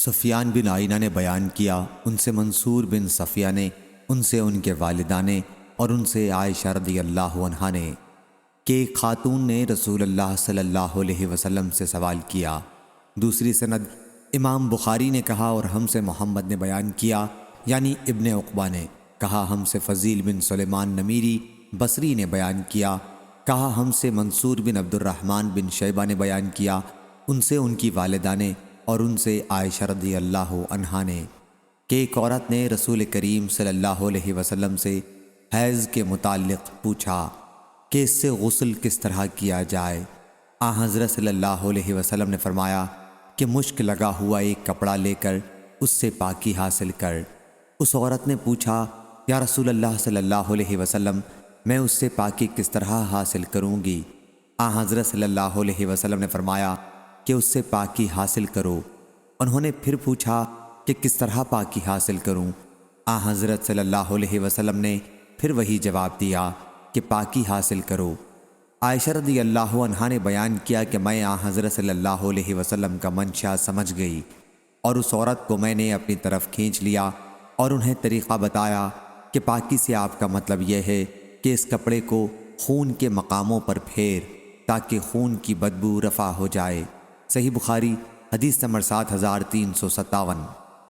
سفیان بن عیینہ نے بیان کیا، ان سے منصور بن صفیہ نے، ان سے ان کے والدہ نے، اور ان سے عائشہ رضی اللہ عنہا نے کہ ایک خاتون نے رسول اللہ صلی اللہ علیہ وسلم سے سوال کیا۔ دوسری سند امام بخاری نے کہا اور ہم سے محمد نے بیان کیا، یعنی ابن عقبہ نے کہا ہم سے فضیل بن سلیمان نمیری بصری نے بیان کیا، کہا ہم سے منصور بن عبد الرحمن بن شیبہ نے بیان کیا، ان سے ان کی والدہ نے اور ان سے عائشہ رضی اللہ عنہا نے کہ ایک عورت نے رسول کریم صلی اللہ علیہ وسلم سے حیض کے متعلق پوچھا کہ اس سے غسل کس طرح کیا جائے۔ حضرت صلی اللہ علیہ وسلم نے فرمایا کہ مشک لگا ہوا ایک کپڑا لے کر اس سے پاکی حاصل کر۔ اس عورت نے پوچھا، یا رسول اللہ صلی اللہ علیہ وسلم، میں اس سے پاکی کس طرح حاصل کروں گی؟ حضرت صلی اللہ علیہ وسلم نے فرمایا کہ اس سے پاکی حاصل کرو۔ انہوں نے پھر پوچھا کہ کس طرح پاکی حاصل کروں؟ حضرت صلی اللہ علیہ وسلم نے پھر وہی جواب دیا کہ پاکی حاصل کرو۔ عائشہ رضی اللہ عنہا نے بیان کیا کہ میں حضرت صلی اللہ علیہ وسلم کا منشا سمجھ گئی اور اس عورت کو میں نے اپنی طرف کھینچ لیا اور انہیں طریقہ بتایا کہ پاکی سے آپ کا مطلب یہ ہے کہ اس کپڑے کو خون کے مقاموں پر پھیر تاکہ خون کی بدبو رفع ہو جائے۔ صحیح بخاری حدیث نمبر 7357۔